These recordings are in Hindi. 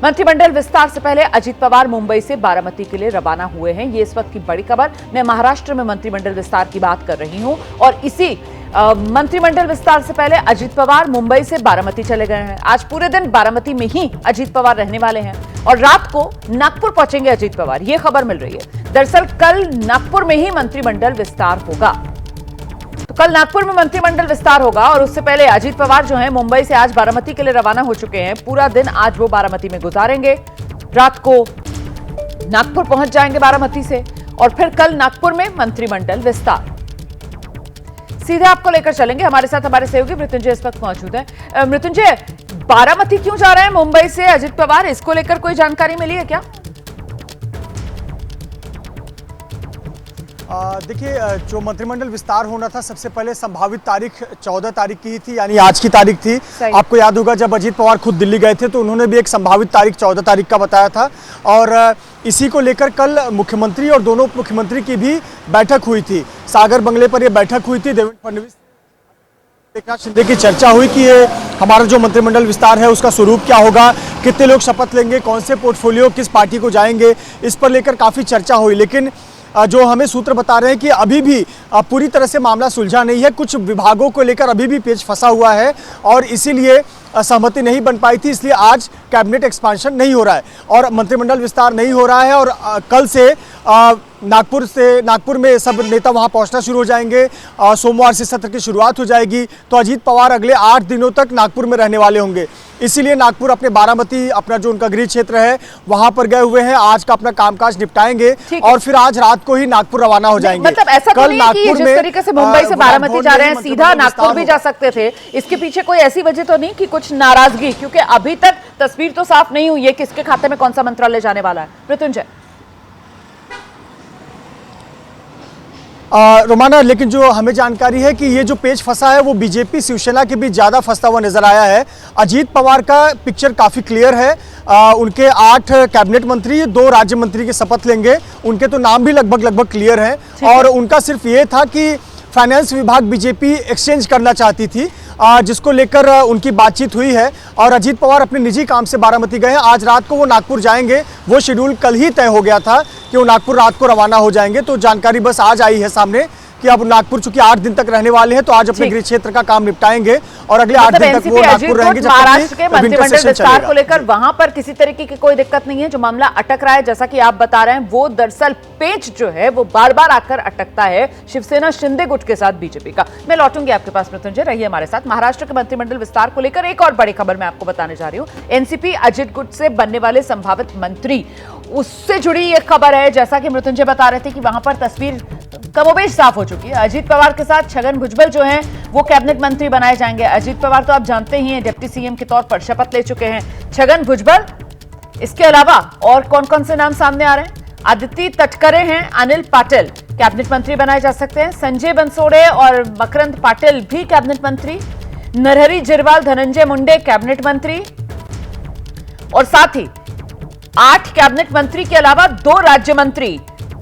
मंत्रिमंडल विस्तार से पहले अजीत पवार मुंबई से बारामती के लिए रवाना हुए हैं। ये इस वक्त की बड़ी खबर। मैं महाराष्ट्र में मंत्रिमंडल विस्तार की बात कर रही हूं और इसी मंत्रिमंडल विस्तार से पहले अजीत पवार मुंबई से बारामती चले गए हैं। आज पूरे दिन बारामती में ही अजीत पवार रहने वाले हैं और रात को नागपुर पहुंचेंगे अजीत पवार, ये खबर मिल रही है। दरअसल कल नागपुर में ही मंत्रिमंडल विस्तार होगा, तो कल नागपुर में मंत्रिमंडल विस्तार होगा और उससे पहले अजीत पवार जो हैं मुंबई से आज बारामती के लिए रवाना हो चुके हैं। पूरा दिन आज वो बारामती में गुजारेंगे, रात को नागपुर पहुंच जाएंगे बारामती से और फिर कल नागपुर में मंत्रिमंडल विस्तार। सीधे आपको लेकर चलेंगे, हमारे साथ हमारे सहयोगी मृत्युंजय इस वक्त मौजूद है। मृत्युंजय, बारामती क्यों जा रहे हैं मुंबई से अजीत पवार, इसको लेकर कोई जानकारी मिली है क्या? देखिए, जो मंत्रिमंडल विस्तार होना था सबसे पहले संभावित तारीख 14 तारीख की ही थी, यानी आज की तारीख थी। आपको याद होगा जब अजीत पवार खुद दिल्ली गए थे तो उन्होंने भी एक संभावित तारीख 14 तारीख का बताया था और इसी को लेकर कल मुख्यमंत्री और दोनों उप मुख्यमंत्री की भी बैठक हुई थी। सागर बंगले पर यह बैठक हुई थी। देवेंद्र फडणवीस, एकनाथ शिंदे की चर्चा हुई कि हमारा जो मंत्रिमंडल विस्तार है उसका स्वरूप क्या होगा, कितने लोग शपथ लेंगे, कौन से पोर्टफोलियो किस पार्टी को जाएंगे, इस पर लेकर काफ़ी चर्चा हुई। लेकिन जो हमें सूत्र बता रहे हैं कि अभी भी पूरी तरह से मामला सुलझा नहीं है, कुछ विभागों को लेकर अभी भी पेच फंसा हुआ है और इसीलिए सहमति नहीं बन पाई थी, इसलिए आज कैबिनेट एक्सपांशन नहीं हो रहा है और मंत्रिमंडल विस्तार नहीं हो रहा है। और कल से नागपुर में सब नेता वहां पहुंचना शुरू हो जाएंगे। सोमवार से सत्र की शुरुआत हो जाएगी, तो अजीत पवार अगले 8 दिनों तक नागपुर में रहने वाले होंगे। इसीलिए नागपुर अपने बारामती, अपना जो उनका गृह क्षेत्र है वहां पर गए हुए हैं। आज का अपना कामकाज निपटाएंगे और फिर आज रात को ही नागपुर रवाना हो जाएंगे। मतलब ऐसा तो नहीं कि जिस तरीके से मुंबई से बारामती जा रहे हैं सीधा नागपुर भी जा सकते थे, इसके पीछे कोई ऐसी वजह तो नहीं कि कुछ नाराजगी, क्योंकि अभी तक तस्वीर तो साफ नहीं हुई है किसके खाते में कौन सा मंत्रालय जाने वाला है। मृत्युंजय, रोमाना, लेकिन जो हमें जानकारी है कि ये जो पेच फंसा है वो बीजेपी शिवसेना के बीच ज़्यादा फंसता हुआ नजर आया है। अजीत पवार का पिक्चर काफ़ी क्लियर है। उनके 8 कैबिनेट मंत्री, 2 राज्य मंत्री की शपथ लेंगे, उनके तो नाम भी लगभग क्लियर हैं और उनका सिर्फ ये था कि फाइनेंस विभाग बीजेपी एक्सचेंज करना चाहती थी, जिसको लेकर उनकी बातचीत हुई है और अजीत पवार अपने निजी काम से बारामती गए हैं। आज रात को वो नागपुर जाएंगे, वो शेड्यूल कल ही तय हो गया था कि वो नागपुर रात को रवाना हो जाएंगे। तो जानकारी बस आज आई है सामने कि अब नागपुर चूंकि 8 दिन तक रहने वाले हैं तो आज अपने गृह क्षेत्र का काम निपटाएंगे और अगले 8 दिन तक वो नागपुर रहेंगे। महाराष्ट्र के मंत्रिमंडल विस्तार को लेकर वहां पर किसी तरीके की कोई दिक्कत नहीं है। जो मामला अटक रहा है, जैसा कि आप बता रहे हैं, वो दरअसल पेच जो है वो बार बार आकर अटकता है शिवसेना शिंदे गुट के साथ बीजेपी का। मैं लौटूंगी आपके पास मृत्युंजय, रहिए हमारे साथ। महाराष्ट्र के मंत्रिमंडल विस्तार को लेकर एक और बड़ी खबर मैं आपको बताने जा रही हूँ। एनसीपी अजित गुट से बनने वाले संभावित मंत्री, उससे जुड़ी एक खबर है। जैसा कि मृत्युंजय बता रहे थे कि वहां पर तस्वीर कमोबेश साफ हो चुकी है। अजीत पवार के साथ छगन भुजबल जो हैं वो कैबिनेट मंत्री बनाए जाएंगे। अजीत पवार तो आप जानते ही हैं डिप्टी सीएम के तौर पर शपथ ले चुके हैं। छगन भुजबल, इसके अलावा और कौन कौन से नाम सामने आ रहे हैं? आदित्य तटकरे हैं, अनिल पाटिल कैबिनेट मंत्री बनाए जा सकते हैं। संजय बंसोड़े और मकरंद पाटिल भी कैबिनेट मंत्री। नरहरी जिरवाल, धनंजय मुंडे कैबिनेट मंत्री और साथ ही 8 कैबिनेट मंत्री के अलावा 2 राज्य मंत्री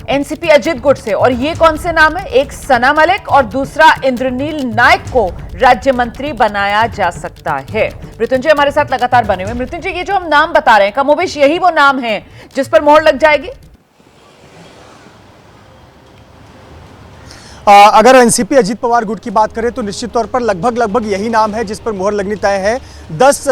एनसीपी अजित गुट से। और ये कौन से नाम है? एक सना मलिक और दूसरा इंद्रनील नायक को राज्य मंत्री बनाया जा सकता है। मृत्युंजय हमारे साथ लगातार बने हुए। मृत्युंजय, ये जो हम नाम बता रहे हैं कमोबेश यही वो नाम है जिस पर मोहर लग जाएगी? अगर एनसीपी अजीत पवार गुट की बात करें तो निश्चित तौर पर लगभग यही नाम है जिस पर मोहर लगनी तय है। 10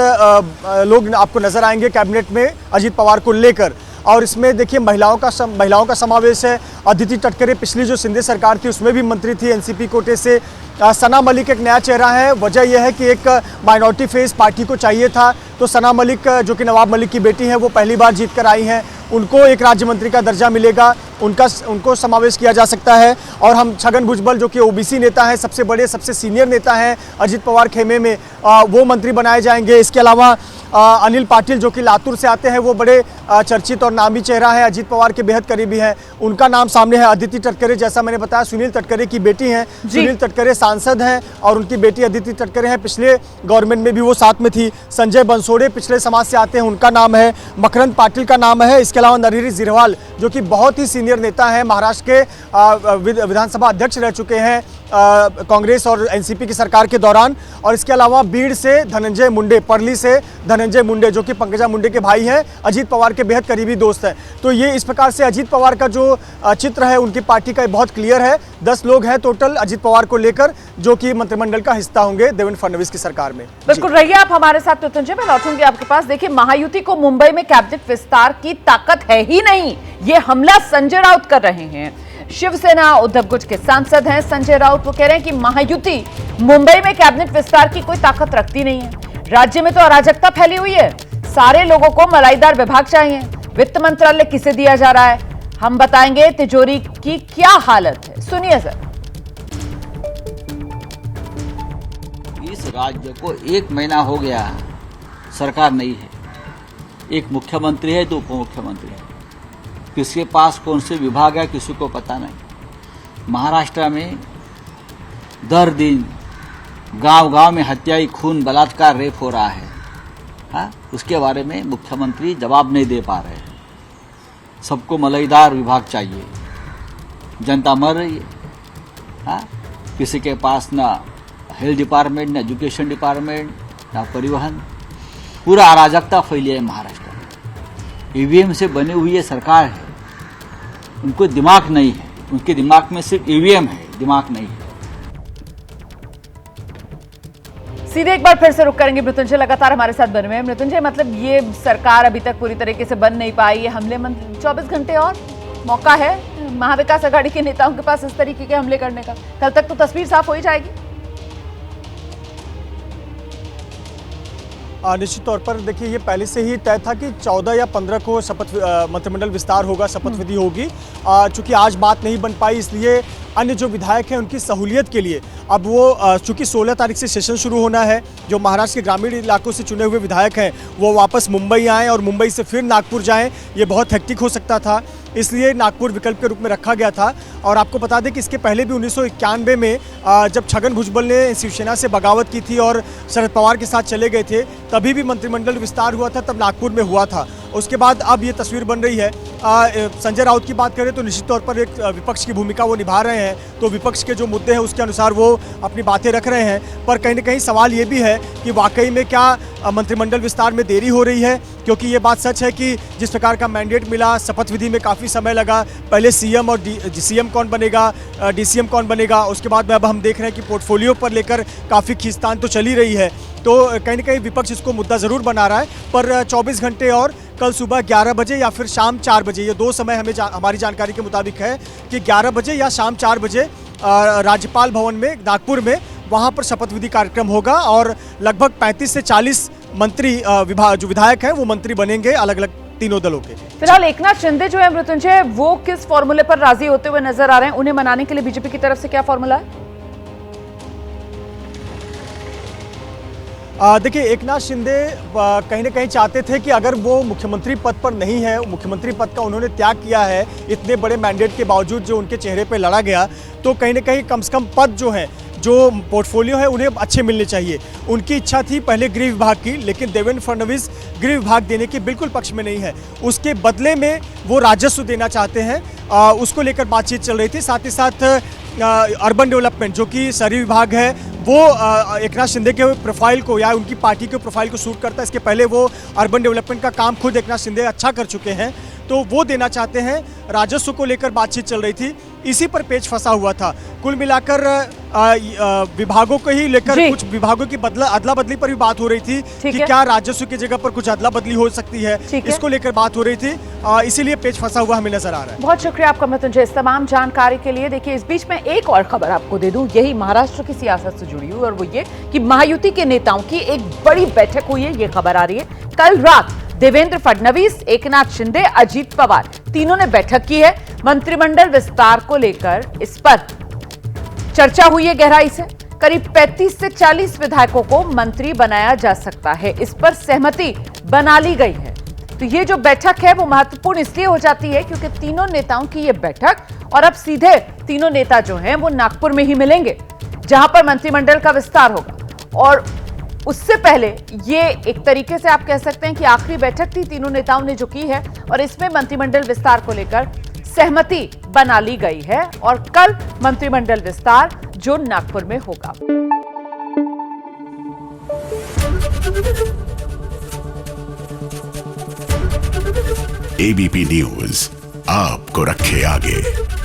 लोग आपको नजर आएंगे कैबिनेट में अजीत पवार को लेकर और इसमें देखिए महिलाओं का समावेश है। अदिति तटकरे पिछली जो शिंदे सरकार थी उसमें भी मंत्री थी एनसीपी कोटे से। सना मलिक एक नया चेहरा है। वजह यह है कि एक माइनॉरिटी फेस पार्टी को चाहिए था, तो सना मलिक जो कि नवाब मलिक की बेटी हैं वो पहली बार जीत कर आई हैं, उनको एक राज्य मंत्री का दर्जा मिलेगा, उनको समावेश किया जा सकता है। और हम छगन भुजबल जो कि ओबीसी नेता हैं, सबसे बड़े सबसे सीनियर नेता हैं अजीत पवार खेमे में, वो मंत्री बनाए जाएंगे। इसके अलावा अनिल पाटिल जो कि लातूर से आते हैं, वो बड़े चर्चित और नामी चेहरा है, अजीत पवार के बेहद करीबी हैं, उनका नाम सामने है। अदिति तटकरे, जैसा मैंने बताया, सुनील तटकरे की बेटी हैं। सुनील तटकरे सांसद हैं और उनकी बेटी अदिति तटकरे हैं, पिछले गवर्नमेंट में भी वो साथ में थी। संजय बंसोड़े पिछले समाज से आते हैं, उनका नाम है। मकरंद पाटिल का नाम है। इसके अलावा नरहरी जिरवाल जो कि बहुत ही सीनियर नेता हैं, महाराष्ट्र के विधानसभा अध्यक्ष रह चुके हैं, कांग्रेस और एनसीपी की सरकार के दौरान। और इसके अलावा बीड़ से धनंजय मुंडे, पर्ली से धनंजय मुंडे जो कि पंकजा मुंडे के भाई हैं, अजीत पवार के बेहद करीबी दोस्त हैं। तो ये इस प्रकार से अजीत पवार का जो चित्र है उनकी पार्टी का बहुत क्लियर है। 10 लोग हैं टोटल अजीत पवार को लेकर जो कि मंत्रिमंडल का हिस्सा होंगे देवेंद्र फडणवीस की सरकार में। बिल्कुल रहिए आप हमारे साथ मृत्युंजय, मैं लौटूंगी आपके पास। देखिए, महायुति को मुंबई में कैबिनेट विस्तार की ताकत है ही नहीं, ये हमला संजय राउत कर रहे हैं। शिवसेना उद्धव गुट के सांसद हैं संजय राउत, वो कह रहे हैं कि महायुति मुंबई में कैबिनेट विस्तार की कोई ताकत रखती नहीं है। राज्य में तो अराजकता फैली हुई है, सारे लोगों को मलाईदार विभाग चाहिए, वित्त मंत्रालय किसे दिया जा रहा है, हम बताएंगे तिजोरी की क्या हालत है, सुनिए सर। इस राज्य को 1 महीना हो गया, सरकार नहीं है, एक मुख्यमंत्री है, 2 उप मुख्यमंत्री है, किसके पास कौन से विभाग है किसी को पता नहीं। महाराष्ट्र में दर दिन गांव-गांव में हत्याएं, खून, बलात्कार, रेप हो रहा है, हाँ? उसके बारे में मुख्यमंत्री जवाब नहीं दे पा रहे हैं। सबको मलाईदार विभाग चाहिए, जनता मर रही है, हाँ? किसी के पास ना हेल्थ डिपार्टमेंट, ना एजुकेशन डिपार्टमेंट, ना परिवहन, पूरा अराजकता फैली है महाराष्ट्र में। ईवीएम से बनी हुई ये सरकार है, उनको दिमाग नहीं है, उनके दिमाग में सिर्फ ईवीएम है, दिमाग नहीं है। सीधे एक बार फिर से रुक करेंगे मृत्युंजय, लगातार हमारे साथ बने हुए हैं। मृत्युंजय, मतलब ये सरकार अभी तक पूरी तरीके से बन नहीं पाई, ये हमले 24 घंटे और मौका है महाविकास आघाड़ी के नेताओं के पास इस तरीके के हमले करने का, कल तक तो तस्वीर साफ हो ही जाएगी। निश्चित तौर पर देखिए, ये पहले से ही तय था कि 14 या 15 को मंत्रिमंडल विस्तार होगा, शपथ विधि होगी। चूंकि आज बात नहीं बन पाई, इसलिए अन्य जो विधायक हैं उनकी सहूलियत के लिए अब वो चूंकि 16 तारीख से सेशन शुरू होना है, जो महाराष्ट्र के ग्रामीण इलाकों से चुने हुए विधायक हैं वो वापस मुंबई आएँ और मुंबई से फिर नागपुर जाएँ, ये बहुत हेक्टिक हो सकता था, इसलिए नागपुर विकल्प के रूप में रखा गया था। और आपको बता दें कि इसके पहले भी 1991 में जब छगन भुजबल ने शिवसेना से बगावत की थी और शरद पवार के साथ चले गए थे, तभी भी मंत्रिमंडल विस्तार हुआ था, तब नागपुर में हुआ था। उसके बाद अब ये तस्वीर बन रही है। संजय राउत की बात करें तो निश्चित तौर पर एक विपक्ष की भूमिका वो निभा रहे हैं, तो विपक्ष के जो मुद्दे हैं उसके अनुसार वो अपनी बातें रख रहे हैं। पर कहीं ना कहीं सवाल ये भी है कि वाकई में क्या मंत्रिमंडल विस्तार में देरी हो रही है, क्योंकि ये बात सच है कि जिस प्रकार का मैंडेट मिला, शपथ विधि में काफ़ी समय लगा, पहले सीएम और सीएम कौन बनेगा, डीसीएम कौन बनेगा, उसके बाद में अब हम देख रहे हैं कि पोर्टफोलियो पर लेकर काफ़ी खींचतान तो चली रही है। तो कहीं ना कहीं विपक्ष इसको मुद्दा ज़रूर बना रहा है, पर 24 घंटे और कल सुबह 11 बजे या फिर शाम 4 बजे, ये 2 समय हमें हमारी जानकारी के मुताबिक है कि 11 बजे या शाम 4 बजे राज्यपाल भवन में नागपुर में वहाँ पर शपथ विधि कार्यक्रम होगा और लगभग 35 से 40 मंत्री जो विधायक हैं वो मंत्री बनेंगे अलग अलग तीनों दलों के। फिलहाल एकनाथ शिंदे जो है मृत्युंजय, वो किस फॉर्मूले पर राजी होते हुए नजर आ रहे हैं? उन्हें मनाने के लिए बीजेपी की तरफ से क्या फॉर्मूला है? देखिए, एकनाथ शिंदे कहीं ना कहीं चाहते थे कि अगर वो मुख्यमंत्री पद पर नहीं है, मुख्यमंत्री पद का उन्होंने त्याग किया है, इतने बड़े मैंडेट के बावजूद जो उनके चेहरे पे लड़ा गया, तो कहीं ना कहीं कम से कम पद जो है, जो पोर्टफोलियो है, उन्हें अच्छे मिलने चाहिए। उनकी इच्छा थी पहले गृह विभाग की, लेकिन देवेंद्र फडणवीस गृह विभाग देने के बिल्कुल पक्ष में नहीं है। उसके बदले में वो राजस्व देना चाहते हैं, उसको लेकर बातचीत चल रही थी। साथ ही साथ अर्बन डेवलपमेंट जो कि शहरी विभाग है, वो एकनाथ शिंदे के प्रोफाइल को या उनकी पार्टी के प्रोफाइल को सूट करता है। इसके पहले वो अर्बन डेवलपमेंट का काम खुद एकनाथ शिंदे अच्छा कर चुके हैं, तो वो देना चाहते हैं। राजस्व को लेकर बातचीत चल रही थी, इसी पर पेच फंसा हुआ था। कुल मिलाकर विभागों को ही लेकर कुछ विभागों की अदला बदली पर भी बात हो रही थी कि क्या राजस्व की जगह पर कुछ अदला बदली हो सकती है, इसको लेकर बात हो रही थी, इसीलिए पेच फंसा हुआ हमें नजर आ रहा है। बहुत शुक्रिया आपका मृत्युंजय इस तमाम जानकारी के लिए। देखिए, इस बीच में एक और खबर आपको दे दूं, यही महाराष्ट्र की सियासत से जुड़ी हुई, और वो ये कि महायुति के नेताओं की एक बड़ी बैठक हुई है, ये खबर आ रही है। कल रात देवेंद्र फडणवीस, एकनाथ शिंदे, अजीत पवार तीनों ने बैठक की है मंत्रिमंडल विस्तार को लेकर। इस पर चर्चा हुई है गहराई से। करीब 35 से 40 विधायकों को मंत्री बनाया जा सकता है, इस पर सहमति बना ली गई है। तो ये जो बैठक है वो महत्वपूर्ण इसलिए हो जाती है क्योंकि तीनों नेताओं की ये बैठक, और अब सीधे तीनों नेता जो हैं वो नागपुर में ही मिलेंगे जहां पर मंत्रिमंडल का विस्तार होगा। और उससे पहले ये एक तरीके से आप कह सकते हैं कि आखिरी बैठक थी तीनों नेताओं ने जो की है, और इसमें मंत्रिमंडल विस्तार को लेकर सहमति बना ली गई है। और कल मंत्रिमंडल विस्तार जो नागपुर में होगा। एबीपी न्यूज आपको रखे आगे।